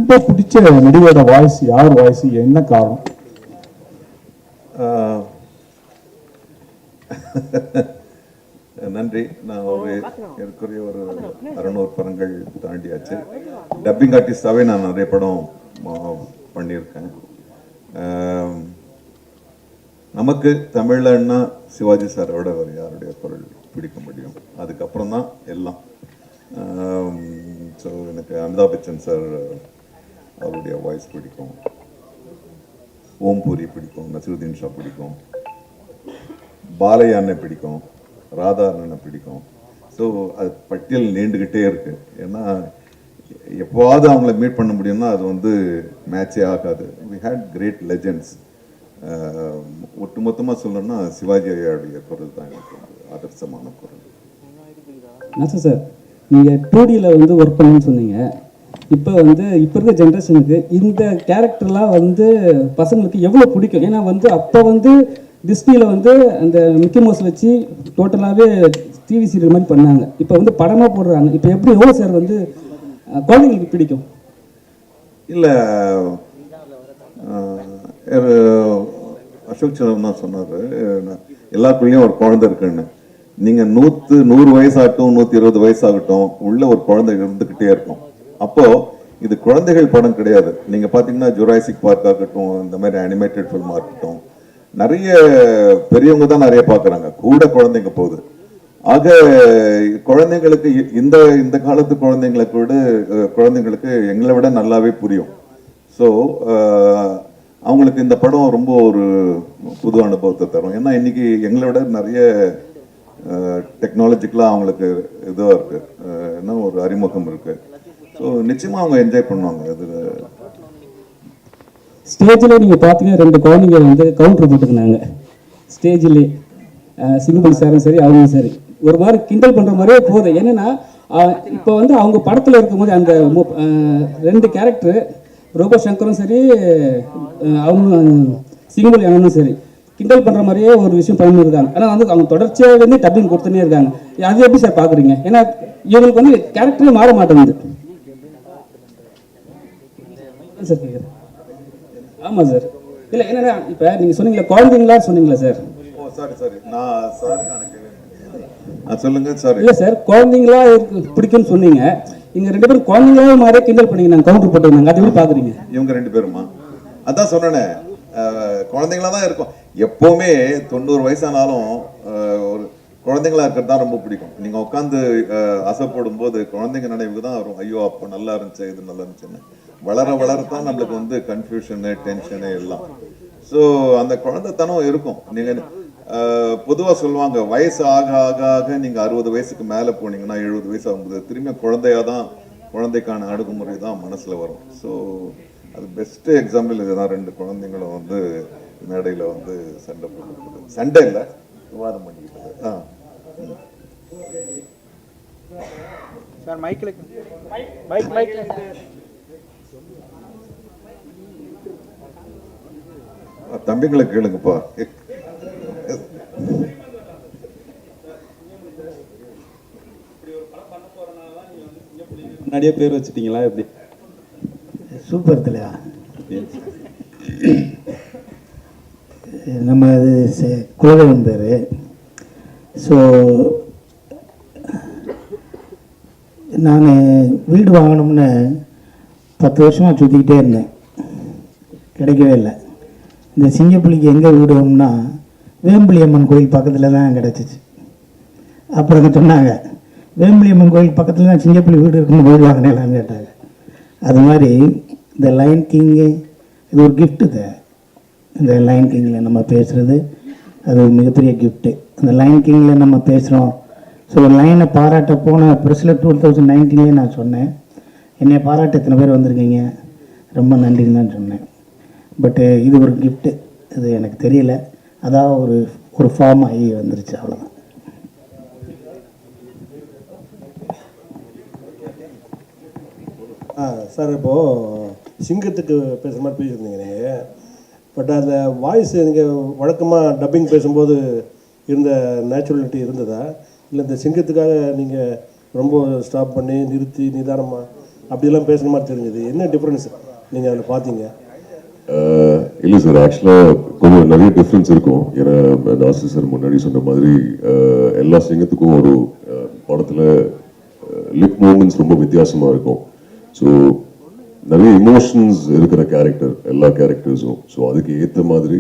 ரொம்ப பிடிச்ச நடிகரோட வாய்ஸ் யார் வாய்ஸ், என்ன காரணம்? நன்றி. நான் ஏற்கனவே ஒரு 600 படங்கள் தாண்டியாச்சு. டப்பிங் ஆர்டிஸ்டாகவே நான் நிறைய படம் பண்ணியிருக்கேன். நமக்கு தமிழ்லன்னா சிவாஜி சாரோட ஒரு யாருடைய குரல் பிடிக்க முடியும்? அதுக்கப்புறம் தான் எல்லாம். ஸோ எனக்கு அமிதாப் பச்சன் சார் அவருடைய வாய்ஸ் பிடிக்கும், ஓம்பூரி பிடிக்கும், நசீருதீன் ஷா பிடிக்கும், பாலையா அண்ணன் பிடிக்கும், ராதா அண்ணனை பிடிக்கும். ஸோ அது பட்டியல் நீண்டுக்கிட்டே இருக்கு. ஏன்னா எப்போவாவது அவங்கள மீட் பண்ண முடியும்னா அது வந்து மேட்சே ஆகாது. We had great legends. ஒட்டுமொத்தமாக சொல்லணும்னா சிவாஜி ஐயாவுடைய குரல் தான் எனக்கு ஆதர்சமான குரல். நசர் சார், நீங்கள் 2Dயில் வந்து ஒர்க் பண்ணுன்னு சொன்னீங்க. இப்போ இருக்க ஜென்ரேஷனுக்கு இந்த கேரக்டர்லாம் பசங்களுக்கு எவ்வளோ பிடிக்கும்? ஏன்னா அப்போ டிஸ்னியில் அந்த மிக்கி மவுஸ் வச்சு டோட்டலாகவே டிவி சீரியல் மாதிரி பண்ணாங்க. இப்போ படமாக போடுறாங்க. இப்போ எப்படி எவ்வளோ சார் குழந்தைங்களுக்கு பிடிக்கும்? இல்லை, அசோக் சந்திரன் தான் சொன்னார், எல்லாருக்குள்ளேயும் ஒரு குழந்தை இருக்குன்னு. நீங்கள் 100 வயசாகட்டும், 120 வயசாகட்டும், உள்ள ஒரு குழந்தை இருந்துக்கிட்டே இருக்கும். அப்போ இது குழந்தைகள் படம் கிடையாது. நீங்கள் பார்த்தீங்கன்னா ஜுராசிக் பார்க் ஆகட்டும், இந்த மாதிரி அனிமேட்டட் ஃபில்மாக இருக்கட்டும், நிறைய பெரியவங்க தான் நிறைய பார்க்குறாங்க, கூட குழந்தைங்க போகுது. ஆக குழந்தைங்களுக்கு இந்த காலத்து குழந்தைங்களுக்கு எங்களை விட நல்லாவே புரியும். ஸோ அவங்களுக்கு இந்த படம் ரொம்ப ஒரு புது அனுபவத்தை தரும். ஏன்னா இன்னைக்கு எங்களை விட நிறைய டெக்னாலஜிக்கலாக அவங்களுக்கு இதுவாக இருக்கு, என்ன ஒரு அறிமுகம் இருக்கு. ஸோ நிச்சயமாக அவங்க என்ஜாய் பண்ணுவாங்க. அதில் ஸ்டேஜில் நீங்கள் பார்த்தீங்கன்னா 2 குழந்தைங்க கவுண்டர் போட்டுக்கினாங்க ஸ்டேஜிலே. சிங்கிள் சாரும் சரி, அவங்களும் சரி, ஒரு மாதிரி கிண்டல் பண்ணுற மாதிரியே போகுது. என்னென்னா இப்போ அவங்க படத்தில் இருக்கும்போது அந்த 2 கேரக்டர் ரோபோ சங்கரும் சரி, அவங்களும் சிங்கிள் அண்ணனும் சரி, கிண்டல் பண்ணுற மாதிரியே ஒரு விஷயம் பண்ணியிருக்காங்க. ஆனால் அவங்க தொடர்ச்சியாக டப்பிங் கொடுத்துனே இருக்காங்க. அது எப்படி சார் பார்க்குறீங்க? ஏன்னா இவங்களுக்கு கேரக்டரே மாற மாட்டேங்குது சார் கேட்குறேன். ஆமாம் சார். இல்லை என்னன்னா இப்போ நீங்கள் சொன்னீங்களா குழந்தைங்களா சொன்னீங்களா சார்? சொல்லுங்க சார். இல்லை சார், குழந்தைங்களா பிடிக்கும்னு சொன்னீங்க. இங்க 2 பேரும் குழந்தைங்களா மாதிரியே கிண்டல் பண்ணீங்க, நாங்கள் கவுண்டர் போட்டுருந்தாங்க. அது எப்படி பார்க்குறீங்க? இவங்க 2 பேருமா? அதான் சொன்னேனே, குழந்தைங்களா தான் இருக்கும் எப்போவுமே. 90 வயசானாலும் ஒரு குழந்தைங்களா இருக்கிறது தான் ரொம்ப பிடிக்கும். நீங்கள் உட்காந்து அசைப்படும் போது குழந்தைங்க நினைவுக்கு தான் வரும். ஐயோ அப்போ நல்லா இருந்துச்சு, இது நல்லா இருந்துச்சுன்னு. வளரத்தான் நம்மளுக்கு கன்ஃபியூஷனு, டென்ஷனு எல்லாம். ஸோ அந்த குழந்தைத்தனம் இருக்கும். நீங்கள் பொதுவாக சொல்லுவாங்க, வயசு ஆக ஆக ஆக நீங்கள் 60 வயசுக்கு மேலே போனீங்கன்னா 70 வயசு ஆகும்போது திரும்பி குழந்தைக்கான அணுகுமுறை தான் மனசில் வரும். ஸோ அது பெஸ்ட்டு எக்ஸாம்பிள் இதுதான். 2 குழந்தைங்களும் மேடையில் சண்டை போட்டுக்கிட்டது, சண்டை இல்லை விவாதம் பண்ணிக்கிட்டது. சார் மைக்கில் மைக் தம்பிங்களை கேளுங்கப்பா. முன்னாடியே பேர் வச்சுட்டீங்களா எப்படி? சூப்பர் தலைவா. நம்ம அது குலதெய்வம் பேர். ஸோ நான் வீடு வாங்கணும்னு 10 வருஷமாக சுற்றிக்கிட்டே இருந்தேன், கிடைக்கவே இல்லை. இந்த சிங்கப்புலிக்கு எங்கே வீடு வேணும்னா வேம்புலியம்மன் கோயில் பக்கத்தில் தான் கிடச்சிச்சு. அப்புறம் சொன்னாங்க, வேம்புலியம்மன் கோயில் பக்கத்தில் தான் சிங்கப்புலி வீடு இருக்குன்னு வீடு வாங்கினேலான்னு கேட்டாங்க. அது மாதிரி இந்த லைன் கிங்கு இது ஒரு கிஃப்ட்டு தான். இந்த லைன் கிங்கில் நம்ம பேசுகிறது அது ஒரு மிகப்பெரிய கிஃப்ட்டு. அந்த லைன் கிங்கில் நம்ம பேசுகிறோம். ஸோ ஒரு லைனை பாராட்ட போன ப்ரெஸ்ஸில் 2019 நான் சொன்னேன், என்னை பாராட்ட எத்தனை பேர் வந்திருக்கீங்க, ரொம்ப நன்றின்னு தான் சொன்னேன். பட்டு இது ஒரு கிஃப்ட்டு, இது எனக்கு தெரியல, அதான் ஒரு ஃபார்ம் ஆகி வந்துருச்சு, அவ்வளோதான். சார், இப்போது சிங்கத்துக்கு பேசுகிற மாதிரி பேசியிருந்தீங்க நீங்கள். பட் அந்த வாய்ஸ் நீங்கள் வழக்கமாக டப்பிங் பேசும்போது இருந்த நேச்சுரலிட்டி இருந்ததா, இல்லை இந்த சிங்கத்துக்காக நீங்கள் ரொம்ப ஸ்டாப் பண்ணி நிறுத்தி நிதானமாக அப்படியெல்லாம் பேசுகிற மாதிரி தெரிஞ்சது. என்ன டிஃப்ரென்ஸ் நீங்கள் அதில் பார்த்தீங்க? இல்லை சார், ஆக்சுவலாக கொஞ்சம் நிறைய டிஃப்ரென்ஸ் இருக்கும். ஏன்னா நாசர் சார் முன்னாடி சொன்ன மாதிரி எல்லா சிங்கத்துக்கும் ஒரு படத்தில் லிப் மூமெண்ட்ஸ் ரொம்ப வித்தியாசமாக இருக்கும். ஸோ நிறைய இமோஷன்ஸ் இருக்கிற கேரக்டர் எல்லா கேரக்டர்ஸும். ஸோ அதுக்கு ஏற்ற மாதிரி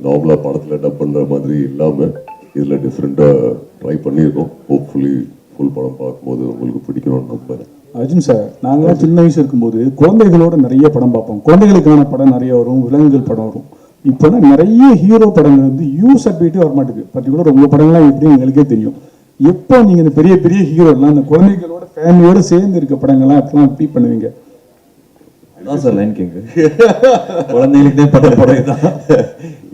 நார்மலாக படத்தில் டப் பண்ணுற மாதிரி இல்லாமல் இதில் டிஃப்ரெண்ட்டாக ட்ரை பண்ணியிருக்கோம். ஹோப்ஃபுல்லி ஃபுல் படம் பார்க்கும்போது உங்களுக்கு பிடிக்கணும்னு நம்புறேன். அர்ஜுன் சார், நாங்களாம் சின்ன வயசு இருக்கும்போது குழந்தைகளோட நிறைய படம் பார்ப்போம். குழந்தைகளுக்கான படம் நிறைய வரும், விலங்குகள் படம் வரும். இப்போதான் நிறைய ஹீரோ படங்கள் வந்து யூஸ் வர மாட்டேங்குது. பர்டிகுலர் உங்கள் படங்கள்லாம் எப்படி எங்களுக்கே தெரியும். எப்போ நீங்கள் இந்த பெரிய பெரிய ஹீரோலாம் இந்த குழந்தைகளோட ஃபேமிலியோட சேர்ந்து இருக்க படங்கள்லாம் எப்பெல்லாம் எப்படி பண்ணுவீங்க? அதான் சார் லைன் கிங் குழந்தைகளுக்கே படம் தான்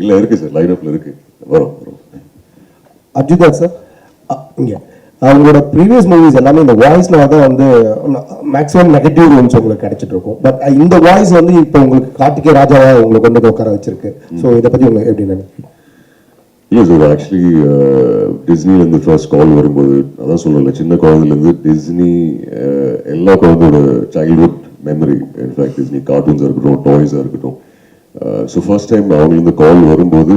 இல்லை இருக்கு சார், லைன் அப்ல இருக்கு, வரும். அர்ஜுன் சார், இங்கே அவங்களோட ப்ரீவியஸ் மூவிஸ் எல்லாமே இந்த வாய்ஸ்ல தான் வந்து மேக்ஸிமம் நெகட்டிவ் ரோல்ஸ் உங்களுக்கு கிடைச்சிட்டு இருக்கும். பட் இந்த வாய்ஸ் வந்து இப்போ உங்களுக்கு கார்த்திகே ராஜாவா உங்களுக்கு வந்து உட்கார வச்சிருக்கு. ஸோ இதை பத்தி உங்களுக்கு எப்படி நினைக்கிறீங்க? இல்லை சார், ஆக்சுவலி டிஸ்னிலேருந்து ஃபர்ஸ்ட் கால் வரும்போது அதான் சொல்லலை, சின்ன குழந்தைலேருந்து டிஸ்னி எல்லா குழந்தையோட சைல்ட்ஹுட் மெமரி. இன்ஃபேக்ட் டிஸ்னி கார்ட்டூன்ஸாக இருக்கட்டும், டாய்ஸாக இருக்கட்டும். ஸோ ஃபர்ஸ்ட் டைம் அவங்களுக்கு கால் வரும்போது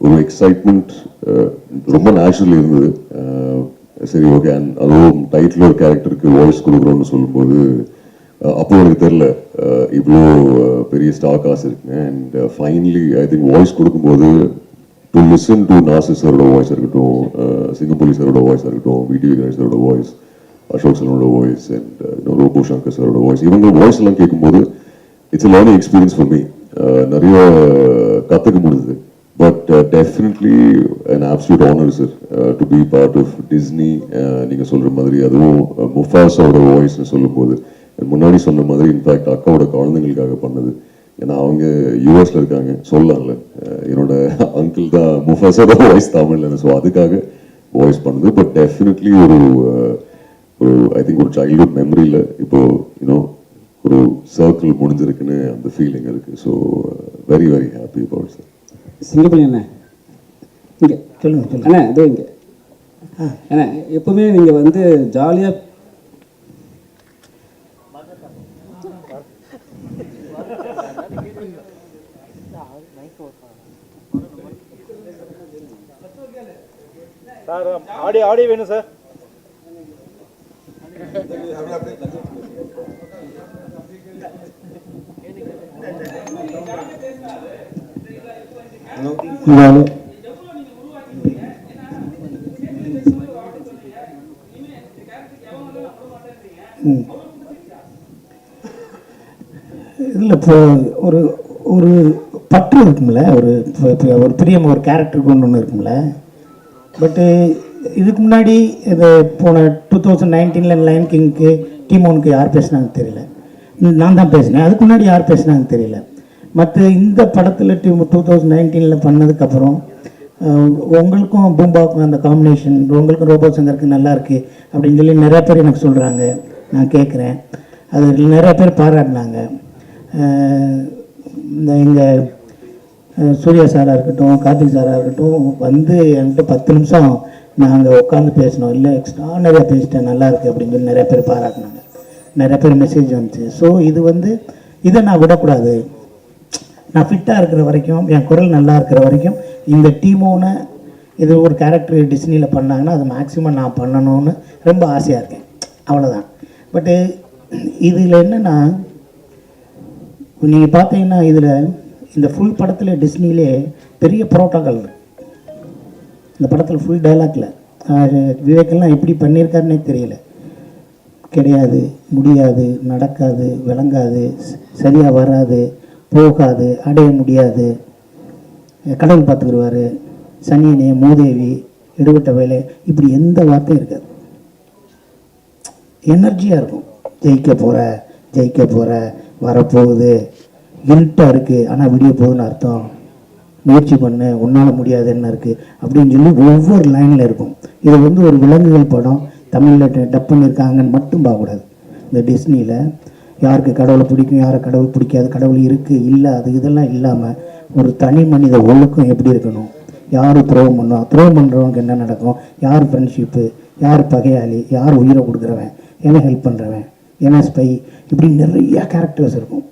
ஒரு எக்ஸைட்மெண்ட் ரொம்ப நேச்சுரல் இருந்தது. சரி, ஓகே. அண்ட் அதுவும் டைட்டில் ஒரு கேரக்டருக்கு வாய்ஸ் கொடுக்குறோன்னு சொல்லும்போது அப்போ எனக்கு தெரில இவ்வளோ பெரிய ஸ்டார் காசு இருக்குங்க. And finally I think voice கொடுக்கும்போது டு லிசன் டு நாசர் சாரோட வாய்ஸ் இருக்கட்டும், சிங்கப்புலி சாரோட வாய்ஸ் இருக்கட்டும், விடி கணேஷ் சாரோட வாய்ஸ், அசோக் சாரோட வாய்ஸ், அண்ட் ரோபோ சங்கர் சாரோட வாய்ஸ், இவங்க வாய்ஸ் எல்லாம் கேட்கும்போது it's a learning experience for me. நிறைய கற்றுக்க முடியுது. But definitely an absolute honor sir to be part of Disney. நீங்கள் சொல்கிற மாதிரி அதுவும் முஃபாஸோட வாய்ஸ்னு சொல்லும்போது முன்னாடி சொன்ன மாதிரி இன்ஃபேக்ட் அக்காவோட குழந்தைங்களுக்காக பண்ணது. ஏன்னா அவங்க யூஎஸ்ல இருக்காங்க, சொல்லலாம்ல, என்னோட அங்கிள் தான் முஃபாஸோட வாய்ஸ் தமிழ்ல. ஸோ அதுக்காக வாய்ஸ் பண்ணது. பட் டெஃபினெட்லி ஒரு ஐ திங்க் ஒரு சைல்ட்ஹுட் மெமரியில் இப்போ யூனோ ஒரு சர்க்கிள் முடிஞ்சிருக்குன்னு அந்த ஃபீலிங் இருக்கு. So very very happy about sir. Singapalli அண்ணா இங்கே சொல்லுங்க அண்ணா, இதோ இங்கே அண்ணா, எப்பவுமே நீங்கள் வந்து ஜாலியாக சார் ஆடியோ வேணும் சார். இதில் இப்போ ஒரு ஒரு பற்று இருக்கும்ல, ஒரு ஒரு பிரியம் ஒரு கேரக்டருக்கு ஒன்று இருக்கும்ல. பட்டு இதுக்கு முன்னாடி இது போன 2019 லைன் கிங்க்கு டீமோனுக்கு யார் பேசுனாங்க தெரியல, நான் தான் பேசினேன். அதுக்கு முன்னாடி யார் பேசுனாங்க தெரியல. மற்ற இந்த படத்தில் 2019 பண்ணதுக்கப்புறம் உங்களுக்கும் பூம்பாவுக்கும் அந்த காம்பினேஷன், உங்களுக்கும் ரோபோ சங்கருக்கு நல்லா இருக்குது அப்படின்னு சொல்லி நிறையா பேர் எனக்கு சொல்கிறாங்க. நான் கேட்குறேன், அது நிறையா பேர் பாராட்டினாங்க. இந்த எங்கள் சூர்யா சாராக இருக்கட்டும், கார்த்திக் சாராக இருக்கட்டும், வந்து என்கிட்ட 10 நிமிஷம் நாங்கள் உட்காந்து பேசினோம். இல்லை எக்ஸ்ட்ரானரியாக பேசிட்டேன், நல்லா இருக்குது அப்படின்னு சொல்லி நிறைய பேர் பாராட்டினாங்க. நிறைய பேர் மெசேஜ் வந்துச்சு. ஸோ இது வந்து இதை நான் விடக்கூடாது. நான் ஃபிட்டாக இருக்கிற வரைக்கும், என் குரல் நல்லா இருக்கிற வரைக்கும், இந்த டீமோன்னு இது ஒரு கேரக்டர் டிஸ்னியில் பண்ணாங்கன்னா அது மேக்ஸிமம் நான் பண்ணணும்னு ரொம்ப ஆசையாக இருக்கேன். அவ்வளோதான். பட்டு இதில் என்னென்னா, நீங்கள் பார்த்தீங்கன்னா இதில் இந்த ஃபுல் படத்தில் டிஸ்னிலே பெரிய புரோட்டோக்கால் இருக்குது. இந்த படத்தில் ஃபுல் டைலாக்ல விவேக்கெல்லாம் எப்படி பண்ணியிருக்காருன்னே தெரியல. கிடையாது, முடியாது, நடக்காது, விளங்காது, சரியாக வராது, போகாது, அடைய முடியாது, கடவுள் பார்த்துக்கிடுவார், சனியனே, மூதேவி, எடுபட்ட வேலை, இப்படி எந்த வார்த்தையும் இருக்காது. எனர்ஜியாக இருக்கும். ஜெயிக்க போகிற வரப்போகுது, இருட்டாக இருக்குது ஆனால் விடிய போகுதுன்னு அர்த்தம், முயற்சி பண்ணு, உன்னால் முடியாது என்ன இருக்குது அப்படின்னு சொல்லி ஒவ்வொரு லைனில் இருக்கும். இது வந்து ஒரு விலங்குகள் படம், தமிழில் டப் பண்ணியிருக்காங்கன்னு மட்டும் பார்க்கக்கூடாது. இந்த டிஸ்னியில் யாருக்கு கடவுளை பிடிக்கும், யாரை கடவுள் பிடிக்காது, கடவுள் இருக்குது இல்லை அது இதெல்லாம் இல்லாமல் ஒரு தனி மனித ஒழுக்கம் எப்படி இருக்கணும், யார் துரோகம் பண்ணுவோம், துரோகம் பண்ணுறவங்க என்ன நடக்கும், யார் ஃப்ரெண்ட்ஷிப்பு, யார் பகையாளி, யார் உயிரை கொடுக்குறவன், எவன் ஹெல்ப் பண்ணுறவன், என்எஸ்பை, இப்படி நிறைய கேரக்டர்ஸ் இருக்கும்.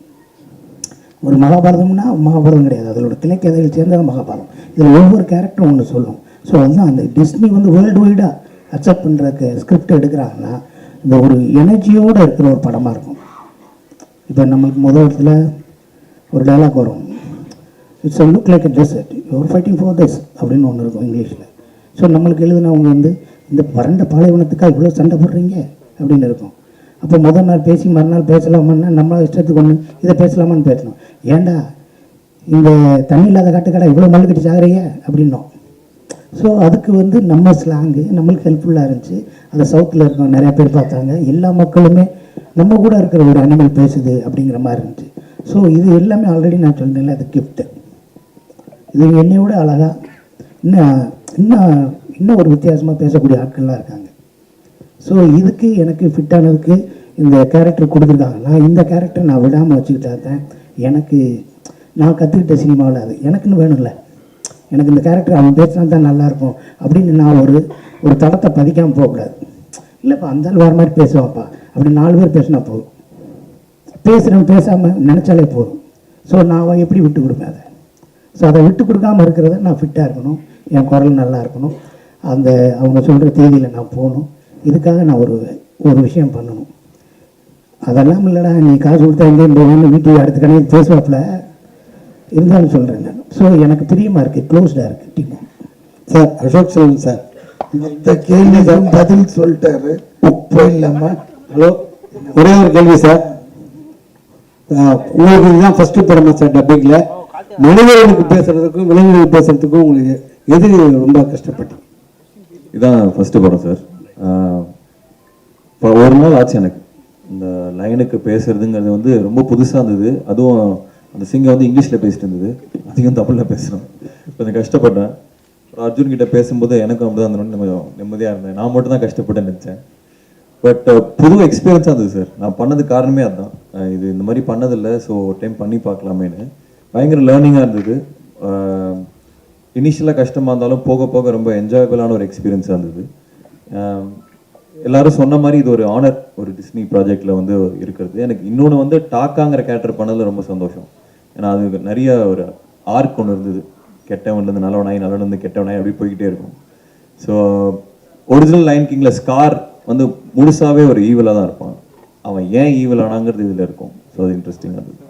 ஒரு மகாபாரதம்னா மகாபாரதம் கிடையாது, அதோட திரைக்கதையில் சேர்ந்தது மகாபாரதம். இதில் ஒவ்வொரு கேரக்டரும் ஒன்று சொல்லும். ஸோ அதுதான் அந்த டிஸ்னி வந்து வேர்ல்டு வைடாக அக்செப்ட் பண்ணுறக்கு ஸ்கிரிப்ட் எடுக்கிறாங்கன்னா இந்த ஒரு எனர்ஜியோடு இருக்கிற ஒரு படமாக இருக்கும். இப்போ நம்மளுக்கு முதல் இடத்துல ஒரு டைலாக் வரும், it's a look like a desert, you're fighting for this அப்படின்னு ஒன்று இருக்கும் இங்கிலீஷில். ஸோ நம்மளுக்கு எழுதினவங்க வந்து இந்த வறண்ட பாலைவனத்துக்காக இவ்வளோ சண்டை போடுறீங்க அப்படின்னு இருக்கும். அப்போ முதல் நாள் பேசி மறுநாள் பேசலாமான்னா நம்ம இஷ்டத்துக்கு ஒன்று இதை பேசலாமான்னு பேசணும். ஏன்டா இந்த தண்ணி இல்லாத காட்டுக்கடை இவ்வளோ மல்லு கட்டி சாகுறீங்க அப்படின்னோம். ஸோ அதுக்கு வந்து நம்ம ஸ்லாங்கு நம்மளுக்கு ஹெல்ப்ஃபுல்லாக இருந்துச்சு. அதை சவுத்தில் இருக்கோம் நிறையா பேர் பார்த்தாங்க. எல்லா மக்களுமே நம்ம கூட இருக்கிற ஒரு அனிமல் பேசுது அப்படிங்கிற மாதிரி இருந்துச்சு. ஸோ இது எல்லாமே ஆல்ரெடி நான் சொன்னேன்ல, அது கிஃப்ட்டு. இது என்னை விட அழகாக இன்னும் ஒரு வித்தியாசமாக பேசக்கூடிய ஆட்கள்லாம் இருக்காங்க. ஸோ இதுக்கு எனக்கு ஃபிட்டானதுக்கு இந்த கேரக்டர் கொடுத்துருக்காங்க. நான் இந்த கேரக்டர் நான் விடாமல் வச்சுக்கிட்டா தான் எனக்கு நான் கற்றுக்கிட்ட சினிமாவில் அது எனக்குன்னு வேணும்ல. எனக்கு இந்த கேரக்டர் அவன் பேசினா தான் நல்லாயிருக்கும் அப்படின்னு நான் ஒரு தடத்தை பதிக்காமல் போகக்கூடாது. இல்லைப்பா அந்த ஆள் வேறு மாதிரி பேசுவான்ப்பா அப்படி 4 பேர் பேசினா போதும், பேசுகிறவன் பேசாமல் நினச்சாலே போதும். ஸோ நான் எப்படி விட்டு கொடுப்பேன் அதை. ஸோ அதை விட்டு கொடுக்காமல் இருக்கிறத நான் ஃபிட்டாக இருக்கணும், என் குரல் நல்லா இருக்கணும், அந்த அவங்க சொல்கிற தேதியில் நான் போகணும். இதுக்காக நான் ஒரு விஷயம் பண்ணணும். அதெல்லாம் இல்லைடா நீ காசு கொடுத்தா எங்கேயும் போவேன்னு வீட்டுக்கு அடுத்த கணக்கு பேசுவாப்பில் இருந்தாலும் சொல்கிறேன் நான். ஸோ எனக்கு பிரியமாக இருக்குது, க்ளோஸ்டாக இருக்குது team. Sir Ashok Selvan sir இந்த கேள்விதான் பதில் சொல்லிட்டாரு. போயிடலாமா? ஹலோ, ஒரே ஒரு கேள்வி சார். உங்களுக்கு இதுதான் ஃபர்ஸ்ட் படமா சார் டப்பிங்கில்? மனிதர்களுக்கு பேசுறதுக்கும் விலங்குகளுக்கு பேசுறதுக்கும் உங்களுக்கு எது ரொம்ப கஷ்டப்பட்டீங்க? இதான் ஃபர்ஸ்ட் படம் சார். இப்போ ஒரு நாள் ஆச்சு எனக்கு இந்த லைனுக்கு பேசுறதுங்கிறது வந்து ரொம்ப புதுசாக இருந்தது. அதுவும் அந்த சிங்கை வந்து இங்கிலீஷில் பேசிட்டு இருந்தது, அதிகம் தமிழில் பேசுகிறோம். கொஞ்சம் கஷ்டப்பட்டேன். அர்ஜுன் கிட்ட பேசும்போது எனக்கும் அப்படி தான் இருந்தோம், நிம்மதியாக இருந்தேன். நான் மட்டும் தான் கஷ்டப்பட்டேன்னு நினச்சேன். பட் புது எக்ஸ்பீரியன்ஸாக இருந்தது சார். நான் பண்ணது காரணமே அதுதான், இது இந்த மாதிரி பண்ணதில்லை, ஸோ ஒரு டைம் பண்ணி பார்க்கலாமேன்னு. பயங்கர லேர்னிங்காக இருந்தது. இனிஷியலாக கஷ்டமாக இருந்தாலும் போக போக ரொம்ப என்ஜாயபிளான ஒரு எக்ஸ்பீரியன்ஸாக இருந்தது. எல்லாரும் சொன்ன மாதிரி இது ஒரு ஆனர், ஒரு டிஸ்னி ப்ராஜெக்டில் வந்து இருக்கிறது. எனக்கு இன்னொன்று வந்து டாக்காங்கிற கேரக்டர் பண்ணதில் ரொம்ப சந்தோஷம். ஏன்னா அது நிறைய ஒரு ஆர்க் ஒன்று இருந்தது, கெட்டவன்லேருந்து நல்லவனாய் நல்லவன்லேருந்து கெட்டவனாய் அப்படி போய்கிட்டே இருக்கும். ஸோ ஒரிஜினல் லைன் கிங்கில் ஸ்கார் வந்து முழுசாகவே ஒரு ஈவலாக தான் இருப்பான். அவன் ஏன் ஈவல் ஆனாங்கிறது இதில் இருக்கும். ஸோ அது இன்ட்ரெஸ்டிங்காக இருந்தது.